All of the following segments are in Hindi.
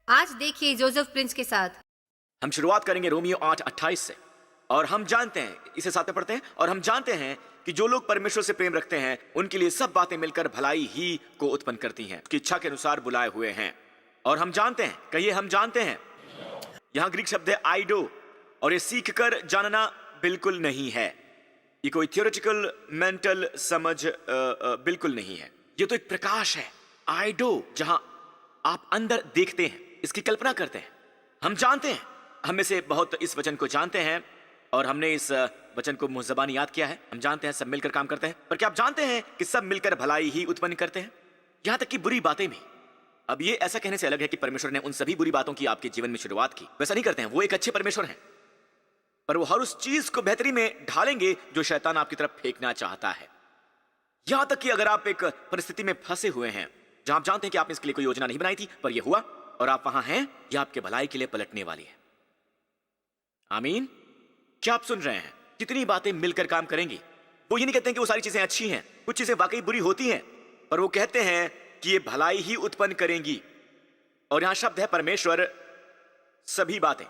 आज देखिए जोसेफ प्रिंस के साथ। हम शुरुआत करेंगे रोमियो 8:28 से। और हम जानते हैं, इसे साथ में पढ़ते हैं, और हम जानते हैं कि जो लोग परमेश्वर से प्रेम रखते हैं उनके लिए सब बातें मिलकर भलाई ही को उत्पन्न करती हैं, उसकी इच्छा के अनुसार बुलाए हुए हैं। और हम जानते हैं, कहिए हम जानते हैं। यहाँ ग्रीक शब्द है आइडो, और ये सीख कर जानना बिल्कुल नहीं है, ये कोई थियोरेटिकल मेंटल समझ बिल्कुल नहीं है। ये तो एक प्रकाश है, आइडो, जहां आप अंदर देखते हैं, इसकी कल्पना करते हैं। हम जानते हैं, हम में से बहुत इस वचन को जानते हैं और हमने इस वचन को मुंहज़बानी याद किया है। हम जानते हैं सब मिलकर काम करते हैं, पर क्या आप जानते हैं कि सब मिलकर भलाई ही उत्पन्न करते हैं, यहां तक कि बुरी बातें भी। अब ये ऐसा कहने से अलग है कि परमेश्वर ने उन सभी बुरी बातों की आपके जीवन में शुरुआत की, वैसा नहीं करते हैं। वो एक अच्छे परमेश्वर हैं, पर वो हर उस चीज को बेहतरी में ढालेंगे जो शैतान आपकी तरफ फेंकना चाहता है। यहां तक कि अगर आप एक परिस्थिति में फंसे हुए हैं जहां आप जानते हैं कि आपने इसके लिए कोई योजना नहीं बनाई थी, पर यह हुआ और आप वहां हैं, यह आपके भलाई के लिए पलटने वाली है। आमीन। क्या आप सुन रहे हैं? कितनी बातें मिलकर काम करेंगी। वो ये नहीं कहते हैं कि वो सारी चीजें अच्छी हैं, कुछ चीजें वाकई बुरी होती हैं, पर वो कहते हैं कि ये भलाई ही उत्पन्न करेंगी। और यहां शब्द है परमेश्वर, सभी बातें।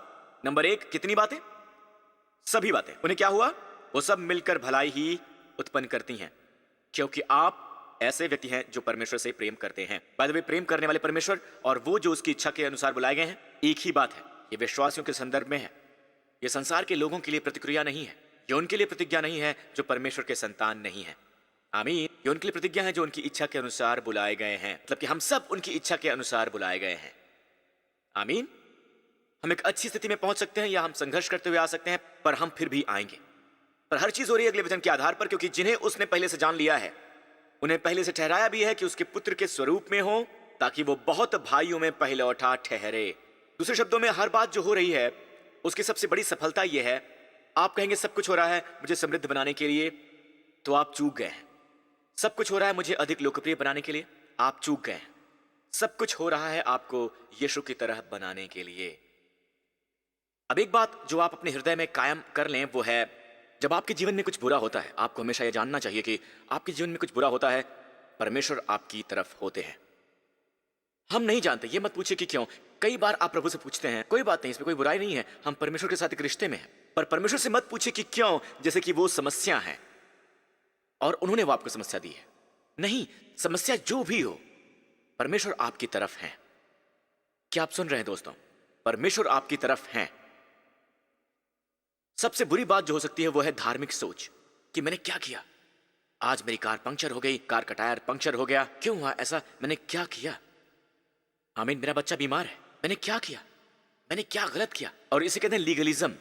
नंबर एक, कितनी बातें? सभी बातें। उन्हें क्या हुआ? वो सब मिलकर भलाई ही उत्पन्न करती हैं, क्योंकि आप ऐसे व्यक्ति हैं जो परमेश्वर से प्रेम करते हैं। बाय द वे, प्रेम करने वाले परमेश्वर और वो जो उसकी इच्छा के अनुसार बुलाए गए हैं, एक ही बात है। ये विश्वासियों के संदर्भ में है, ये संसार के लोगों के लिए प्रतिक्रिया नहीं है, ये उनके लिए प्रतिज्ञा नहीं है जो परमेश्वर के संतान नहीं है। आमीन। ये उनके लिए प्रतिज्ञा है जो उनकी इच्छा के अनुसार बुलाए गए हैं, मतलब कि हम सब उनकी इच्छा के अनुसार बुलाए गए हैं। आमीन। हम एक अच्छी स्थिति में पहुंच सकते हैं या हम संघर्ष करते हुए आ सकते हैं, पर हम फिर भी आएंगे। पर हर चीज हो रही है अगले वचन के आधार पर, क्योंकि जिन्हें उसने पहले से जान लिया है उन्हें पहले से ठहराया भी है कि उसके पुत्र के स्वरूप में हो, ताकि वो बहुत भाइयों में पहलौठा ठहरे। दूसरे शब्दों में, हर बात जो हो रही है उसकी सबसे बड़ी सफलता यह है, आप कहेंगे सब कुछ हो रहा है मुझे समृद्ध बनाने के लिए, तो आप चूक गए हैं। सब कुछ हो रहा है मुझे अधिक लोकप्रिय बनाने के लिए, आप चूक गए हैं। सब कुछ हो रहा है आपको यीशु की तरह बनाने के लिए। अब एक बात जो आप अपने हृदय में कायम कर लें, वो है जब आपके जीवन में कुछ बुरा होता है, आपको हमेशा यह जानना चाहिए कि आपके जीवन में कुछ बुरा होता है, परमेश्वर आपकी तरफ होते हैं। हम नहीं जानते, ये मत पूछिए कि क्यों। कई बार आप प्रभु से पूछते हैं, कोई बात नहीं, इसमें कोई बुराई नहीं है, हम परमेश्वर के साथ एक रिश्ते में हैं। पर परमेश्वर से मत पूछिए कि क्यों, जैसे कि वो समस्या है और उन्होंने वो आपको समस्या दी है। नहीं, समस्या जो भी हो, परमेश्वर आपकी तरफ है। क्या आप सुन रहे हैं दोस्तों? परमेश्वर आपकी तरफ है। सबसे बुरी बात जो हो सकती है वो है धार्मिक सोच, कि मैंने क्या किया, आज मेरी कार पंक्चर हो गई, कार का टायर पंक्चर हो गया, क्यों हुआ ऐसा, मैंने क्या किया? आमीन। मेरा बच्चा बीमार है, मैंने क्या किया, मैंने क्या गलत किया? और इसे कहते हैं लीगलिज्म।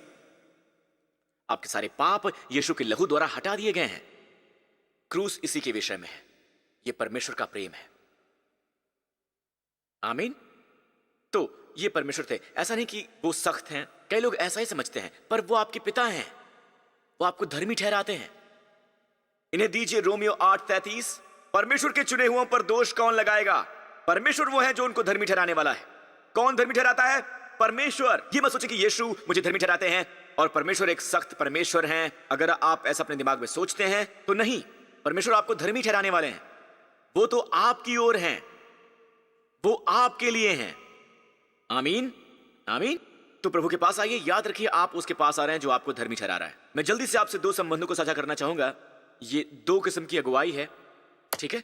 आपके सारे पाप यीशु के लहू द्वारा हटा दिए गए हैं। क्रूस इसी के विषय में है। यह परमेश्वर का प्रेम है। आमीन। तो ये परमेश्वर थे। ऐसा नहीं कि वो सख्त हैं, कई लोग ऐसा ही समझते हैं, पर वो आपके पिता हैं, वो आपको धर्मी ठहराते हैं। इन्हें दीजिए रोमियो 8:33। परमेश्वर के चुने हुओं पर दोष कौन लगाएगा? परमेश्वर वो है जो उनको धर्मी ठहराने वाला है। कौन धर्मी ठहराता है? परमेश्वर। ये मत सोचिए कि यीशु मुझे धर्मी ठहराते हैं और परमेश्वर एक सख्त परमेश्वर हैं। अगर आप ऐसा अपने दिमाग में सोचते हैं तो नहीं, परमेश्वर आपको धर्मी ठहराने वाले हैं। वो तो आपकी ओर हैं, वो आपके लिए हैं। आमीन। आमीन। तो प्रभु के पास आइए। याद रखिए, आप उसके पास आ रहे हैं जो आपको धर्मी ठहरा रहा है। मैं जल्दी से आपसे दो संबंधों को साझा करना चाहूंगा। ये दो किस्म की अगुवाई है, ठीक है?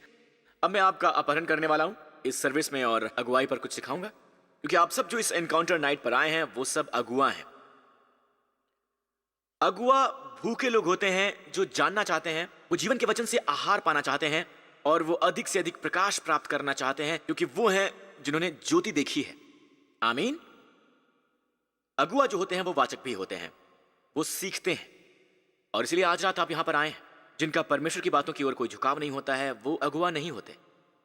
अब मैं आपका अपहरण करने वाला हूं इस सर्विस में और अगुवाई पर कुछ सिखाऊंगा, क्योंकि आप सब जो इस एनकाउंटर नाइट पर आए हैं वो सब अगुआ हैं। अगुआ भूखे लोग होते हैं जो जानना चाहते हैं, वो जीवन के वचन से आहार पाना चाहते हैं और वो अधिक से अधिक प्रकाश प्राप्त करना चाहते हैं, क्योंकि वो हैं जिन्होंने ज्योति देखी है। आमीन। अगुआ जो होते हैं वो वाचक भी होते हैं, वो सीखते हैं। और इसलिए आज रात आप यहां पर आए हैं। जिनका परमेश्वर की बातों की ओर कोई झुकाव नहीं होता है, वो अगुआ नहीं होते।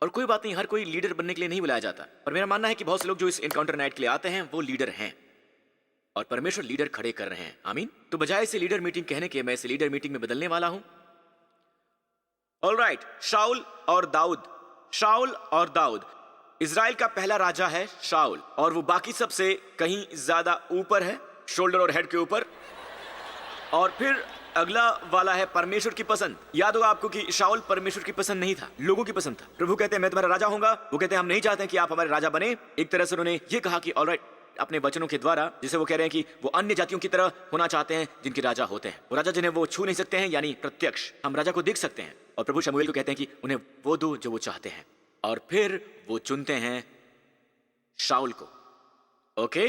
और कोई बात नहीं, हर कोई लीडर बनने के लिए नहीं बुलाया जाता, पर मेरा मानना है कि बहुत से लोग जो इस एनकाउंटर नाइट के लिए आते हैं वो लीडर हैं और परमेश्वर लीडर खड़े कर रहे हैं। आमीन। तो बजाय इसे लीडर मीटिंग कहने के, मैं इसे लीडर मीटिंग में बदलने वाला हूं। ऑलराइट, शाऊल और दाऊद। शाऊल और दाऊद। इजराइल का पहला राजा है शाऊल, और वो बाकी सब से कहीं ज्यादा ऊपर है, शोल्डर और हेड के ऊपर। और फिर अगला वाला है परमेश्वर की पसंद। याद होगा आपको कि शाऊल परमेश्वर की पसंद नहीं था, लोगों की पसंद था। प्रभु कहते हैं मैं तुम्हारा राजा होऊंगा, वो कहते हैं हम नहीं चाहते हैं कि आप हमारे राजा बने। एक तरह से उन्होंने ये कहा कि ऑलराइट, अपने वचनों के द्वारा, जिसे वो कह रहे हैं कि वो अन्य जातियों की तरह होना चाहते हैं जिनके राजा होते हैं, वो राजा जिन्हें वो छू नहीं सकते हैं, यानी प्रत्यक्ष हम राजा को देख सकते हैं। और प्रभु शमूएल को कहते हैं कि उन्हें वो दो जो वो चाहते हैं, और फिर वो चुनते हैं शाऊल को। ओके,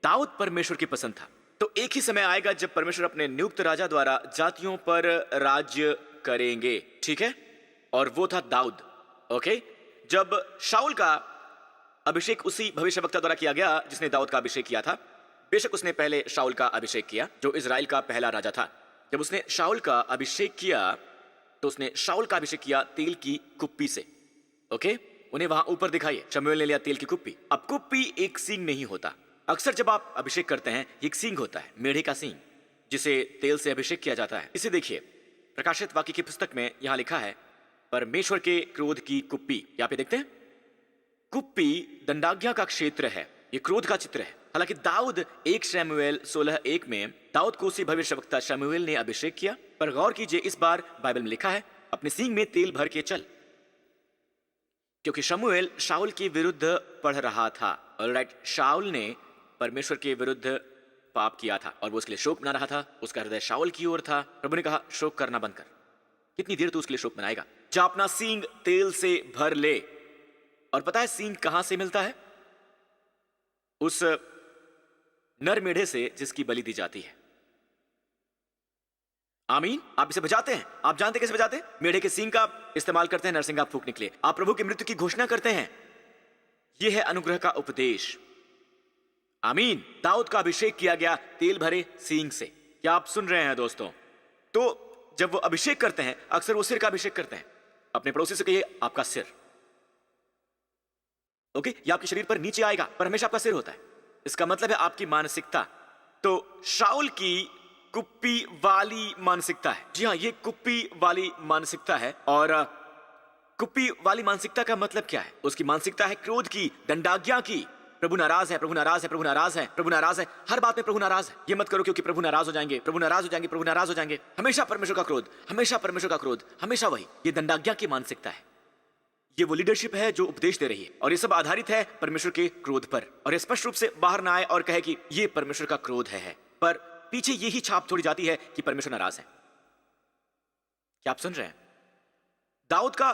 दाऊद परमेश्वर की पसंद था। तो एक ही समय आएगा जब परमेश्वर अपने नियुक्त राजा द्वारा जातियों पर राज्य करेंगे, ठीक है, और वो था दाऊद। ओके, जब शाऊल का अभिषेक उसी भविष्यवक्ता द्वारा किया गया जिसने दाऊद का अभिषेक किया था। बेशक उसने पहले शाऊल का अभिषेक किया जो इजराइल का पहला राजा था। जब उसने शाऊल का अभिषेक किया तो उसने शाऊल का अभिषेक किया तेल की कुप्पी से। ओके, उन्हें वहां ऊपर दिखाइए, शमूएल ने लिया तेल की कुप्पी। अब कुप्पी एक सींग नहीं होता। अक्सर जब आप अभिषेक करते हैं एक सींग होता है, मेढ़े का सींग, जिसे तेल से अभिषेक किया जाता है। इसे देखिए, प्रकाशित वाक्य की पुस्तक में यहां लिखा है परमेश्वर के क्रोध की कुप्पी। यहाँ पे देखते हैं, कुप्पी दंडाज्ञा का क्षेत्र है, ये क्रोध का चित्र है। हालांकि दाऊद 1 शमूएल 16:1 में दाऊद को उसी भविष्यवक्ता शमूएल ने अभिषेक किया। पर गौर कीजिए, इस बार बाइबल में लिखा है अपने सींग में तेल भर के चल, क्योंकि शमूएल शाऊल के विरुद्ध पढ़ रहा था। ऑलराइट, शाऊल ने परमेश्वर के विरुद्ध पाप किया था और वो उसके लिए शोक मना रहा था। उसका हृदय शाऊल की ओर था। प्रभु ने कहा शोक करना बंद कर, कितनी देर तू उसके लिए शोक मनाएगा, जा अपना सींग तेल से भर ले। और पता है सींग कहां से मिलता है? उस नर मेढ़े से जिसकी बलि दी जाती है। आमीन। आप इसे बजाते हैं, आप जानते कैसे बजाते हैं? मेढ़े के सींग का इस्तेमाल करते हैं नरसिंगा फूकने के लिए। आप प्रभु की मृत्यु की घोषणा करते हैं। यह है अनुग्रह का उपदेश। आमीन। दाऊद का अभिषेक किया गया तेल भरे सींग से। क्या आप सुन रहे हैं दोस्तों? तो जब वो अभिषेक करते हैं, अक्सर वो सिर का अभिषेक करते हैं। अपने पड़ोसी से कहिए आपका सिर। ओके, ये आपके शरीर पर नीचे आएगा पर हमेशा आपका सिर होता है। इसका मतलब है आपकी मानसिकता। तो शाऊल की कुप्पी वाली मानसिकता है। जी हाँ, ये कुप्पी वाली मानसिकता है। और कुप्पी वाली मानसिकता का मतलब क्या है? उसकी मानसिकता है क्रोध की, दंडाज्ञा की। प्रभु नाराज है, प्रभु नाराज है, प्रभु नाराज है, प्रभु नाराज है। हर बात में प्रभु नाराज है। ये मत करो क्योंकि प्रभु नाराज हो जाएंगे, प्रभु नाराज हो जाएंगे, प्रभु नाराज हो जाएंगे। हमेशा परमेश्वर का क्रोध, हमेशा परमेश्वर का क्रोध, हमेशा वही। ये दंडाज्ञा की मानसिकता है। ये वो लीडरशिप है जो उपदेश दे रही है और ये सब आधारित है परमेश्वर के क्रोध पर। और ये स्पष्ट रूप से बाहर ना आए और कहे कि ये परमेश्वर का क्रोध है, पर पीछे यही छाप छोड़ी जाती है कि परमेश्वर नाराज है। क्या आप सुन रहे हैं? दाऊद का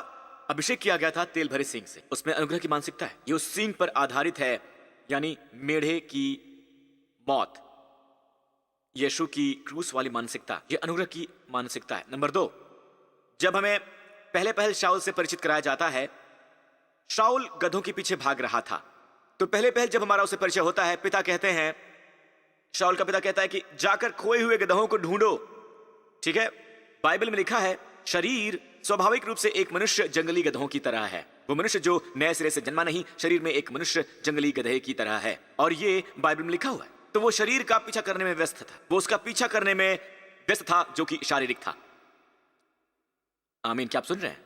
अभिषेक किया गया था तेल भरे सींग से। उसमें अनुग्रह की मानसिकता है। ये उस सींग पर आधारित है, यानी मेढ़े की मौत, यीशु की क्रूस वाली मानसिकता। ये अनुग्रह की मानसिकता है। नंबर 2, जब हमें पहले शाऊल से परिचित कराया जाता है, शाऊल गधों के पीछे भाग रहा था। तो पहले जब हमारा उससे परिचय होता है, पिता कहते हैं, शाऊल का पिता कहता है कि जाकर खोए हुए गधों को ढूंढो। ठीक है, बाइबल में लिखा है शरीर स्वाभाविक रूप से एक मनुष्य जंगली गधों की तरह है। वो मनुष्य जो नए सिरे से जन्मा नहीं, शरीर में एक मनुष्य जंगली गधे की तरह है। और ये बाइबल में लिखा हुआ है। तो वो शरीर का पीछा करने में व्यस्त था, वो उसका पीछा करने में व्यस्त था जो कि शारीरिक था। आमीन। क्या आप सुन रहे हैं?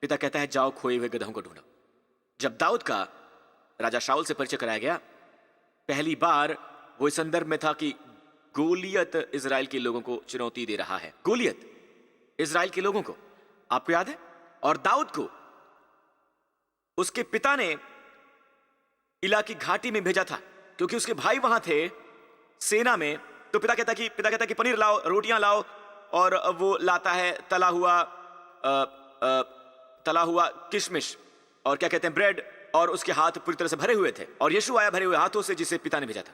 पिता कहता है जाओ खोए हुए गधों को ढूंढो। जब दाऊद का राजा शाऊल से परिचय कराया गया, पहली बार वो इस संदर्भ में था कि गोलियत इजराइल के लोगों को चुनौती दे रहा है। गोलियत इजराइल के लोगों को, आपको याद है? और दाऊद को उसके पिता ने इला की घाटी में भेजा था क्योंकि उसके भाई वहां थे सेना में। तो पिता कहता कि पनीर लाओ, रोटियां लाओ, और वो लाता है तला हुआ किशमिश और क्या कहते हैं ब्रेड, और उसके हाथ पूरी तरह से भरे हुए थे। और यीशु आया भरे हुए हाथों से जिसे पिता ने भेजा था,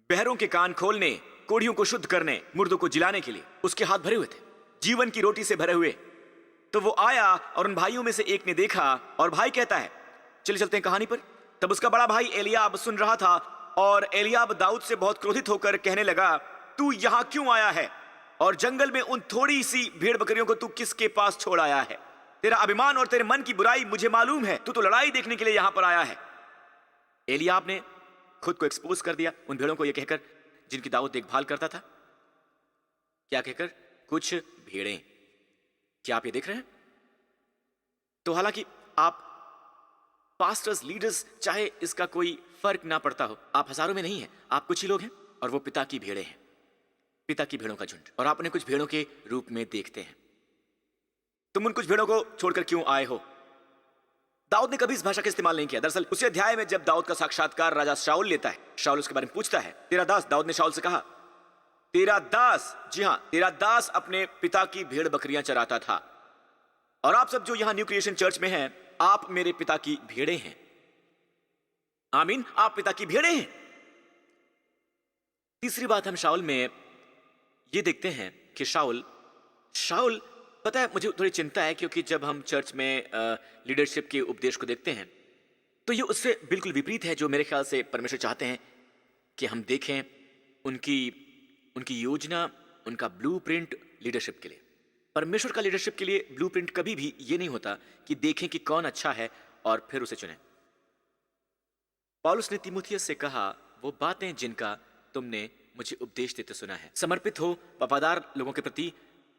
बहरों के कान खोलने, कोढ़ियों को शुद्ध करने, मुर्दों को जिलाने के लिए। उसके हाथ भरे हुए थे जीवन की रोटी से भरे हुए। तो वो आया और उन भाइयों में से एक ने देखा और भाई कहता है, चलिए चलते हैं कहानी पर। तब उसका बड़ा भाई एलियाब सुन रहा था और एलियाब दाऊद से बहुत क्रोधित होकर कहने लगा, तू यहां क्यों आया है और जंगल में उन थोड़ी सी भेड़ बकरियों को तू किसके पास छोड़ आया है? तेरा अभिमान और तेरे मन की बुराई मुझे मालूम है, तू तो लड़ाई देखने के लिए यहां पर आया है। एलियाब ने खुद को एक्सपोज कर दिया उन भेड़ों को, यह कहकर जिनकी दाऊद देखभाल करता था। क्या कहकर? कुछ भेड़ें। क्या आप ये देख रहे हैं? तो हालांकि आप पास्टर्स, लीडर्स, चाहे इसका कोई फर्क ना पड़ता हो, आप हजारों में नहीं हैं, आप कुछ ही लोग हैं और वो पिता की भेड़ें हैं। पिता की भेड़ों का झुंड, और आप उन्हें कुछ भेड़ों के रूप में देखते हैं। तुम उन कुछ भेड़ों को छोड़कर क्यों आए हो? दाऊद ने कभी इस भाषा का इस्तेमाल नहीं किया। दरअसल उसी अध्याय में जब दाऊद का साक्षात्कार राजा शाऊल लेता है, शाऊल उसके बारे में पूछता है, तेरा दास, दाऊद ने शाऊल से कहा, तेरा दास, जी हां, तेरा दास अपने पिता की भेड़ बकरियां चराता था, और आप सब जो यहां न्यू क्रिएशन चर्च में हैं, आप मेरे पिता की भेड़ें हैं। आमीन, आप पिता की भेड़ें हैं। तीसरी बात हम शाऊल में ये देखते हैं कि शाऊल, पता है मुझे थोड़ी चिंता है, क्योंकि जब हम चर्च में लीडरशिप के उपदेश को देखते हैं तो ये उससे बिल्कुल विपरीत है जो मेरे ख्याल से परमेश्वर चाहते हैं कि हम देखें। उनकी योजना, उनका ब्लूप्रिंट लीडरशिप के लिए, परमेश्वर का लीडरशिप के लिए ब्लूप्रिंट कभी भी ये नहीं होता कि देखें कि कौन अच्छा है और फिर उसे चुनें। पौलुस ने तीमुथियुस से कहा, वो बातें जिनका तुमने मुझे उपदेश देते सुना है, समर्पित हो, वफादार लोगों के प्रति,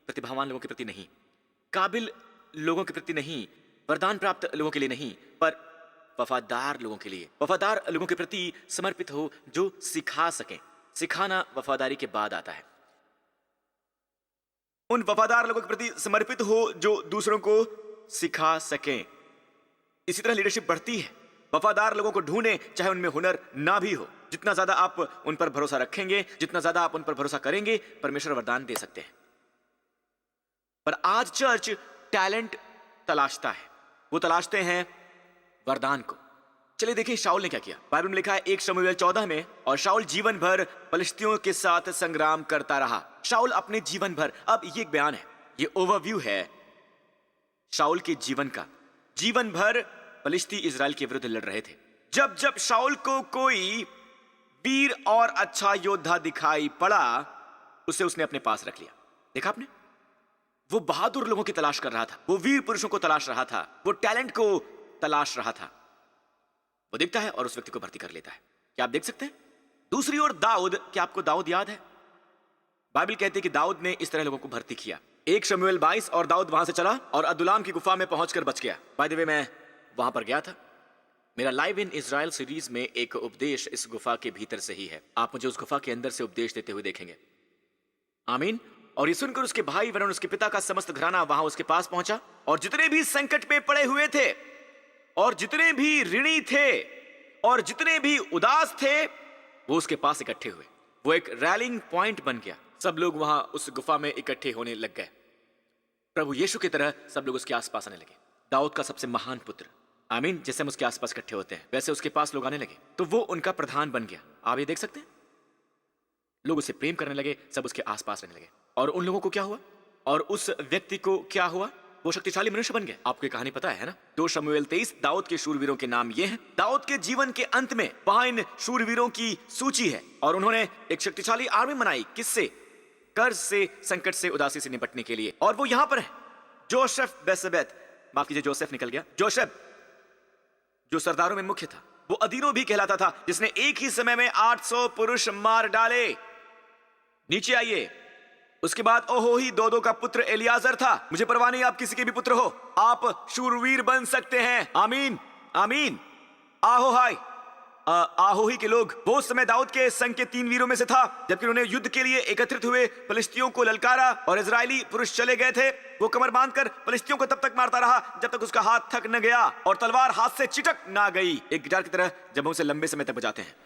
प्रतिभावान लोगों के प्रति नहीं, काबिल लोगों के प्रति नहीं, वरदान प्राप्त लोगों के लिए नहीं, पर वफादार लोगों के लिए, वफादार लोगों के प्रति समर्पित हो जो सिखा सकें। सिखाना वफादारी के बाद आता है। उन वफादार लोगों के प्रति समर्पित हो जो दूसरों को सिखा सकें। इसी तरह लीडरशिप बढ़ती है। वफादार लोगों को ढूंढें, चाहे उनमें हुनर ना भी हो। जितना ज्यादा आप उन पर भरोसा रखेंगे, जितना ज्यादा आप उन पर भरोसा करेंगे, परमेश्वर वरदान दे सकते हैं। पर आज चर्च टैलेंट तलाशता है, वो तलाशते हैं वरदान को। चलिए देखिए शाऊल ने क्या किया। बाइबल में लिखा है 1 शमूएल 14 में, और शाऊल जीवन भर फलिश्तियों के साथ संग्राम करता रहा। शाऊल अपने जीवन भर, अब ये एक बयान है, ये ओवरव्यू है शाऊल के जीवन का। जीवन भर फलिश्ती इजराइल के विरुद्ध लड़ रहे थे। जब जब शाऊल को कोई वीर और अच्छा योद्धा दिखाई पड़ा, उसे उसने अपने पास रख लिया। देखा आपने, वो बहादुर लोगों की तलाश कर रहा था, वो वीर पुरुषों को तलाश रहा था, वो टैलेंट को तलाश रहा था। वो देखता है और उस व्यक्ति को भर्ती कर लेता है। क्या आप देख सकते हैं? दूसरी ओर दाऊद, क्या आपको दाऊद याद है? बाइबल कहती है कि दाऊद ने इस तरह लोगों को भर्ती किया। 1 शमूएल 22, और दाऊद वहां से चला और अदुल्लाम की गुफा में पहुंचकर बच गया। बाय द वे, मैं वहां पर गया था। मेरा लाइव इन इजराइल सीरीज में एक उपदेश इस गुफा के भीतर से ही है। आप मुझे उस गुफा के अंदर से उपदेश देते हुए देखेंगे। आमीन। और ये सुनकर उसके भाई वरन उसके पिता का समस्त घराना वहां उसके पास पहुंचा, और जितने भी संकट में पड़े हुए थे, और जितने भी ऋणी थे, और जितने भी उदास थे, वो उसके पास इकट्ठे हुए। वो एक रैलिंग पॉइंट बन गया। सब लोग वहां उस गुफा में इकट्ठे होने लग गए। प्रभु यीशु की तरह सब लोग उसके आसपास आने लगे। दाऊद का सबसे महान पुत्र, आमीन, जैसे हम उसके आसपास इकट्ठे होते हैं वैसे उसके पास लोग आने लगे, तो वो उनका प्रधान बन गया। आप ये देख सकते हैं, लोग उसे प्रेम करने लगे, सब उसके आसपास रहने लगे। और उन लोगों को क्या हुआ, और उस व्यक्ति को क्या हुआ? वो शक्तिशाली मनुष्य बन गया। आपको ये कहानी पता है ना? 2 शमूएल 23, दाऊद के शूरवीरों के नाम ये हैं। दाऊद के जीवन के अंत में वहां इन शूरवीरों की सूची है, और उन्होंने एक शक्तिशाली आर्मी बनाई। किससे? कर्ज से, संकट से, उदासी से निपटने के लिए। और वो यहां पर है, जोसेफ बेसबेत, माफ कीजिए जोसेफ निकल गया, जोसेफ, जो सरदारों में मुख्य था। वो अदीनो भी कहलाता था, जिसने एक ही समय में 800 पुरुष मार डाले। नीचे आइए। उसके बाद ओहोही दोदो का पुत्र एलियाजर था। मुझे परवाह नहीं आप किसी के भी पुत्र हो, आप शूरवीर बन सकते हैं। आमीन, आमीन। आहोहाय, आहोही के लोग, वो उस समय दाऊद के संग के 3 वीरों में से था। जबकि उन्होंने युद्ध के लिए एकत्रित हुए फलिश्तियों को ललकारा, और इजरायली पुरुष चले गए थे। वो कमर बांधकर फलिश्तियों को तब तक मारता रहा जब तक उसका हाथ थक न गया और तलवार हाथ से चिटक ना गई। एक गिटार की तरह जब हम उसे लंबे समय तक बजाते हैं।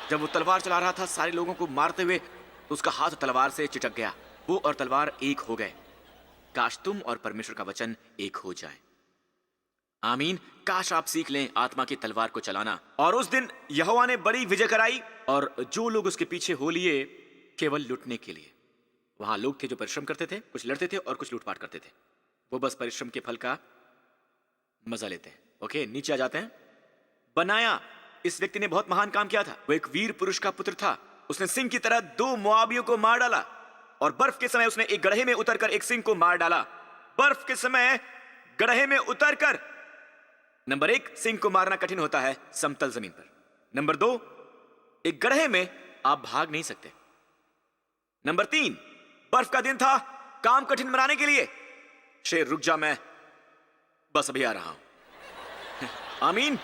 जब वो तलवार चला रहा था सारे लोगों को मारते हुए, तो उसका हाथ तलवार से चिटक गया। वो और तलवार एक हो गए। काश तुम और परमेश्वर का वचन एक हो जाए। आमीन। काश आप सीख लें आत्मा की तलवार को चलाना। और उस दिन यहोवा ने बड़ी विजय कराई, और जो लोग उसके पीछे हो लिए केवल लूटने के लिए। वहां लोग थे जो परिश्रम करते थे, कुछ लड़ते थे और कुछ लूटपाट करते थे। वो बस परिश्रम के फल का मजा लेते हैं। ओके, नीचे आ जाते हैं। बनाया, इस व्यक्ति ने बहुत महान काम किया था। वो एक वीर पुरुष का पुत्र था। उसने सिंह की तरह 2 मोआबियों को मार डाला, और बर्फ के समय उसने एक गड्ढे में उतरकर एक सिंह को मार डाला। बर्फ के समय गड्ढे में उतरकर, नंबर 1, सिंह को मारना कठिन होता है समतल जमीन पर। नंबर 2, एक गड्ढे में आप भाग नहीं सकते। नंबर 3, बर्फ का दिन था, काम कठिन बनाने के लिए। शेर रुक जा, मैं बस अभी आ रहा हूं। आमीन।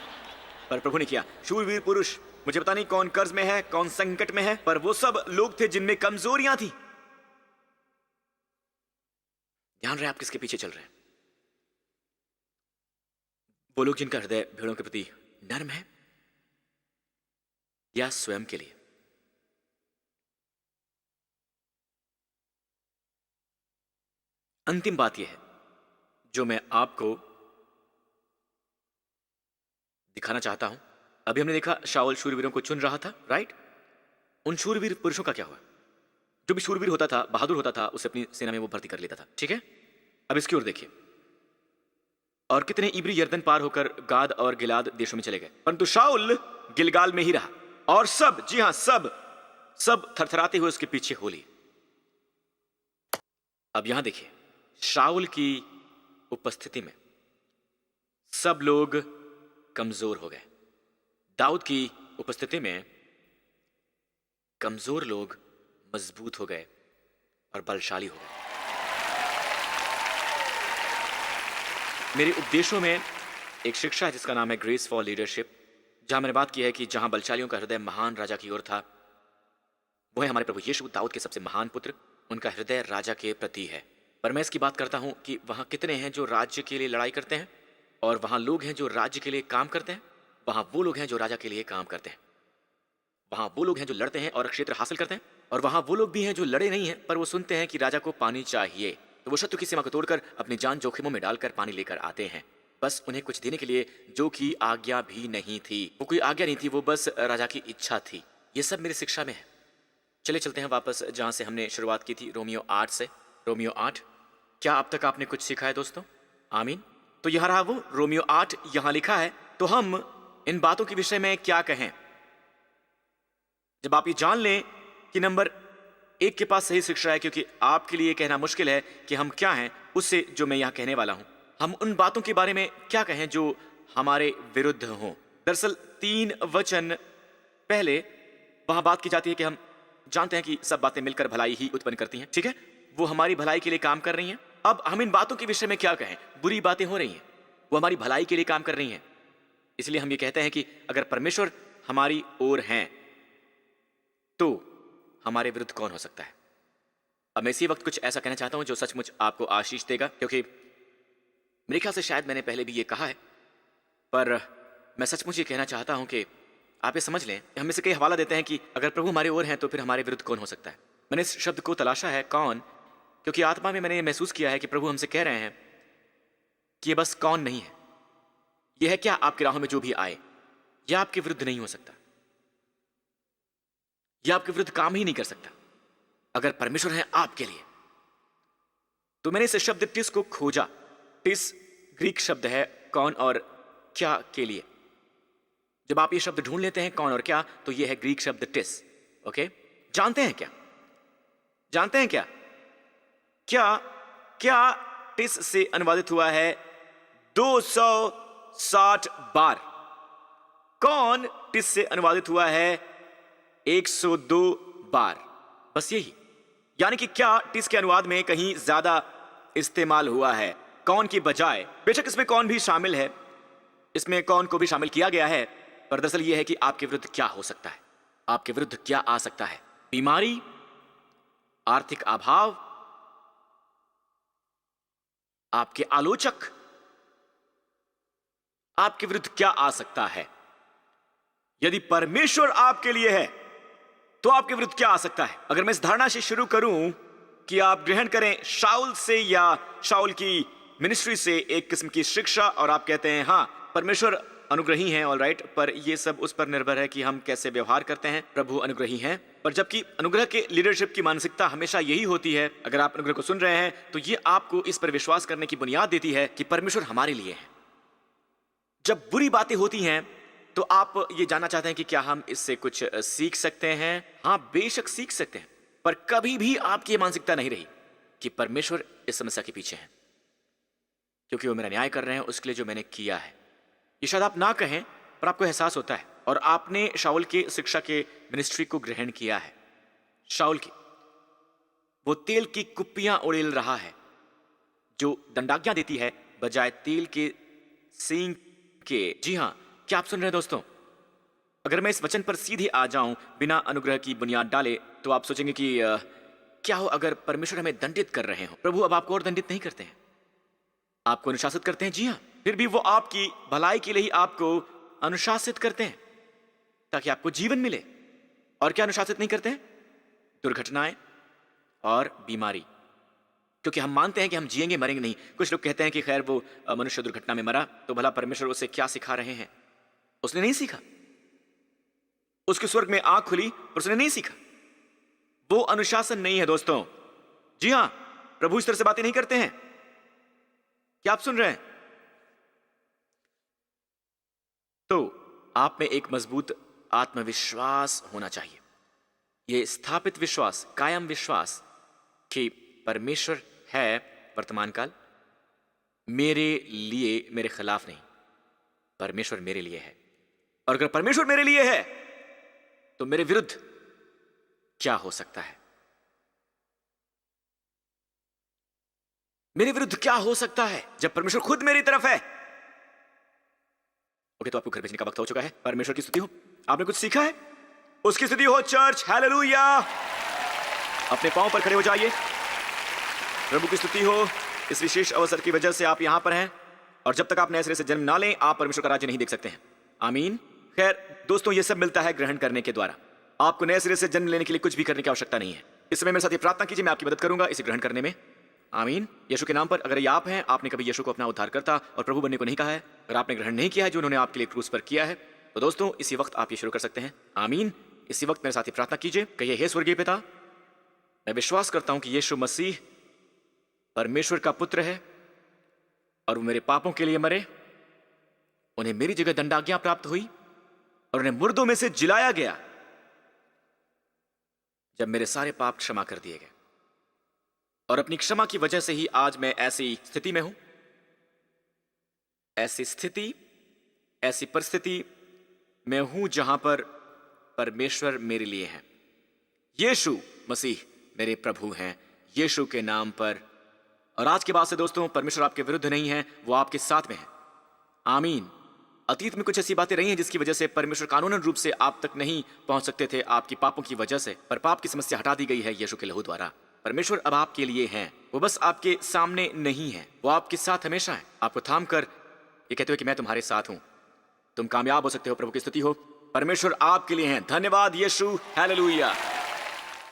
पर प्रभु ने किया। शूरवीर पुरुष मुझे पता नहीं कौन कर्ज में है, कौन संकट में है, पर वो सब लोग थे जिनमें कमजोरियां थी। ध्यान रहे आप किसके पीछे चल रहे हैं। वो लोग जिनका हृदय भेड़ों के प्रति नर्म है या स्वयं के लिए। अंतिम बात यह है जो मैं आपको दिखाना चाहता हूं। अभी हमने देखा शाऊल शूरवीरों को चुन रहा था, राइट? उन शूरवीर पुरुषों का क्या हुआ? जो भी शूरवीर होता था, बहादुर होता था, उसे अपनी सेना में वो भर्ती कर लेता था, ठीक है? अब इसकी ओर देखिए। और कितने इब्री यर्दन पार होकर गाद और गिलाद देशों में चले गए, परंतु शाऊल गिलगाल में ही रहा। और सब, जी हां, सब थरथराते हुए उसके पीछे हो लिए। अब यहां देखिए, शाऊल की उपस्थिति में सब लोग कमजोर हो गए। दाऊद की उपस्थिति में कमजोर लोग मजबूत हो गए और बलशाली हो गए। मेरे उपदेशों में एक शिक्षा है जिसका नाम है ग्रेस फॉर लीडरशिप, जहां मैंने बात की है कि जहां बलशालियों का हृदय महान राजा की ओर था, वो है हमारे प्रभु यीशु, दाऊद के सबसे महान पुत्र। उनका हृदय राजा के प्रति है। पर मैं इसकी बात करता हूं कि वहां कितने हैं जो राज्य के लिए लड़ाई करते हैं, और वहां लोग हैं जो राज्य के लिए काम करते हैं। वहां वो लोग हैं जो राजा के लिए काम करते हैं। वहां वो लोग हैं जो लड़ते हैं और क्षेत्र हासिल करते हैं, और वहां वो लोग भी हैं जो लड़े नहीं हैं पर वो सुनते हैं कि राजा को पानी चाहिए, तो वो शत्रु की सीमा को तोड़कर अपनी जान जोखिमों में डालकर पानी लेकर आते हैं, बस उन्हें कुछ देने के लिए, जो कि आज्ञा भी नहीं थी। वो कोई आज्ञा नहीं थी, वो बस राजा की इच्छा थी। ये सब मेरी शिक्षा में है। चले चलते हैं वापस जहां से हमने शुरुआत की थी, रोमियो 8 से। रोमियो 8, क्या अब तक आपने कुछ सीखा है दोस्तों? आमीन। तो यहां रहा वो रोमियो 8, यहां लिखा है। तो हम इन बातों के विषय में क्या कहें? जब आप ये जान लें कि नंबर 1 के पास सही शिक्षा है, क्योंकि आपके लिए कहना मुश्किल है कि हम क्या हैं, उससे जो मैं यहां कहने वाला हूं, हम उन बातों के बारे में क्या कहें जो हमारे विरुद्ध हों। दरअसल 3 वचन पहले वहां बात की जाती है कि हम जानते हैं कि सब बातें मिलकर भलाई ही उत्पन्न करती हैं, ठीक है? वो हमारी भलाई के लिए काम कर रही हैं। अब हम इन बातों के विषय में क्या कहें? बुरी बातें हो रही हैं, वो हमारी भलाई के लिए काम कर रही हैं। इसलिए हम ये कहते हैं कि अगर परमेश्वर हमारी ओर हैं तो हमारे विरुद्ध कौन हो सकता है? अब मैं इसी वक्त कुछ ऐसा कहना चाहता हूं जो सचमुच आपको आशीष देगा, क्योंकि मेरे ख्याल से शायद मैंने पहले भी ये कहा है, पर मैं सचमुच ये कहना चाहता हूं कि आप ये समझ लें। हम इसे कई हवाला देते हैं कि अगर प्रभु हमारे ओर हैं तो फिर हमारे विरुद्ध कौन हो सकता है। मैंने इस शब्द को तलाशा है, कौन, क्योंकि आत्मा में मैंने ये महसूस किया है कि प्रभु हमसे कह रहे हैं कि ये बस कौन नहीं है, यह है क्या आपकी राहों में जो भी आए, यह आपके विरुद्ध नहीं हो सकता, यह आपके विरुद्ध काम ही नहीं कर सकता अगर परमेश्वर है आपके लिए। तो मैंने इस शब्द टिस को खोजा। टिस ग्रीक शब्द है कौन और क्या के लिए। जब आप ये शब्द ढूंढ लेते हैं कौन और क्या, तो ये है ग्रीक शब्द टिस। ओके, जानते हैं क्या? जानते हैं क्या? क्या टिस से अनुवादित हुआ है 260 बार? कौन टिस से अनुवादित हुआ है 102 बार? बस यही। यानी कि क्या टिस के अनुवाद में कहीं ज्यादा इस्तेमाल हुआ है कौन की बजाय। बेशक इसमें कौन भी शामिल है, इसमें कौन को भी शामिल किया गया है, पर दरअसल यह है कि आपके विरुद्ध क्या हो सकता है, आपके विरुद्ध क्या आ सकता है। बीमारी, आर्थिक अभाव, आपके आलोचक, आपके विरुद्ध क्या आ सकता है। यदि परमेश्वर आपके लिए है तो आपके विरुद्ध क्या आ सकता है। अगर मैं इस धारणा से शुरू करूं कि आप ग्रहण करें शाऊल से या शाऊल की मिनिस्ट्री से एक किस्म की शिक्षा, और आप कहते हैं हां परमेश्वर अनुग्रही हैं, ऑल राइट, पर यह सब उस पर निर्भर है कि हम कैसे व्यवहार करते हैं। प्रभु अनुग्रही हैं, पर जबकि अनुग्रह के लीडरशिप की मानसिकता हमेशा यही होती है, अगर आप अनुग्रह को सुन रहे हैं तो यह आपको इस पर विश्वास करने की बुनियाद देती है कि परमेश्वर हमारे लिए है। जब बुरी बातें होती हैं तो आप ये जानना चाहते हैं कि क्या हम इससे कुछ सीख सकते हैं। हां, बेशक सीख सकते हैं, पर कभी भी आपकी मानसिकता नहीं रही कि परमेश्वर इस समस्या के पीछे है, क्योंकि वो मेरा न्याय कर रहे हैं उसके लिए जो मैंने किया है। ये शायद आप ना कहें, पर आपको एहसास होता है। और आपने शाऊल के शिक्षा के मिनिस्ट्री को ग्रहण किया है। शाऊल की वो तेल की कुप्पियां उड़ेल रहा है जो दंडाज्ञा देती है बजाय तेल के सींग के। जी हां, क्या आप सुन रहे हैं दोस्तों? अगर मैं इस वचन पर सीधे आ जाऊं बिना अनुग्रह की बुनियाद डाले, तो आप सोचेंगे कि क्या हो अगर परमेश्वर हमें दंडित कर रहे हो। प्रभु अब आपको और दंडित नहीं करते हैं, आपको अनुशासित करते हैं। जी हाँ, फिर भी वो आपकी भलाई के लिए ही आपको अनुशासित करते हैं ताकि आपको जीवन मिले। और क्या अनुशासित नहीं करते हैं? दुर्घटनाएं और बीमारी, क्योंकि हम मानते हैं कि हम जिएंगे मरेंगे नहीं। कुछ लोग कहते हैं कि खैर वो मनुष्य दुर्घटना में मरा, तो भला परमेश्वर उसे क्या सिखा रहे हैं? उसने नहीं सीखा। उसके स्वर्ग में आंख खुली और उसने नहीं सीखा। वो अनुशासन नहीं है दोस्तों। जी हां, प्रभु इस तरह से बातें नहीं करते हैं। क्या आप सुन रहे हैं? तो आप में एक मजबूत आत्मविश्वास होना चाहिए, यह स्थापित विश्वास, कायम विश्वास कि परमेश्वर है वर्तमान काल, मेरे लिए, मेरे खिलाफ नहीं। परमेश्वर मेरे लिए है, और अगर परमेश्वर मेरे लिए है तो मेरे विरुद्ध क्या हो सकता है? मेरे विरुद्ध क्या हो सकता है जब परमेश्वर खुद मेरी तरफ है? ओके, तो आपको घर भेजने का वक्त हो चुका है। परमेश्वर की स्तुति हो। आपने कुछ सीखा है? उसकी स्तुति हो चर्च। हालेलुया। अपने पांव पर खड़े हो जाइए। प्रभु की स्तुति हो। इस विशेष अवसर की वजह से आप यहां पर हैं, और जब तक आप नए सिरे से जन्म ना लें, आप परमेश्वर का राज्य नहीं देख सकते हैं। आमीन। खैर दोस्तों, ये सब मिलता है ग्रहण करने के द्वारा। आपको नए सिरे से जन्म लेने के लिए कुछ भी करने की आवश्यकता नहीं है। इस समय मेरे साथ ये प्रार्थना कीजिए, मैं आपकी मदद करूंगा इसे ग्रहण करने में। आमीन। यीशु के नाम पर, अगर ये आप हैं, आपने कभी यीशु को अपना उद्धारकर्ता और प्रभु बनने को नहीं कहा है, अगर आपने ग्रहण नहीं किया है जो उन्होंने आपके लिए क्रूस पर किया है, तो दोस्तों इसी वक्त आप ये शुरू कर सकते हैं। आमीन। इसी वक्त मेरे साथ ही प्रार्थना कीजिए। कहिए, हे स्वर्गीय पिता, मैं विश्वास करता हूं कि यीशु मसीह परमेश्वर का पुत्र है और वो मेरे पापों के लिए मरे, उन्हें मेरी जगह दंडाज्ञा प्राप्त हुई और उन्हें मुर्दों में से जिलाया गया जब मेरे सारे पाप क्षमा कर दिए गए। और अपनी क्षमा की वजह से ही आज मैं ऐसी स्थिति में हूं, ऐसी स्थिति, ऐसी परिस्थिति में हूं जहां पर परमेश्वर मेरे लिए है। यीशु मसीह मेरे प्रभु हैं, यीशु के नाम पर। और आज के बाद से दोस्तों, परमेश्वर आपके विरुद्ध नहीं है, वो आपके साथ में है। आमीन। अतीत में कुछ ऐसी बातें रही हैं जिसकी वजह से परमेश्वर कानूनन रूप से आप तक नहीं पहुंच सकते थे, आपकी पापों की वजह से, पर पाप की समस्या हटा दी गई है यीशु के लहू द्वारा। परमेश्वर अब आपके लिए हैं। वो बस आपके सामने नहीं है, वो आपके साथ हमेशा है। आपको थाम कर ये कहते हुए कि मैं तुम्हारे साथ हूं, तुम कामयाब हो सकते हो। प्रभु की स्तुति हो। परमेश्वर आपके लिए हैं। धन्यवाद यीशु। हालेलुया।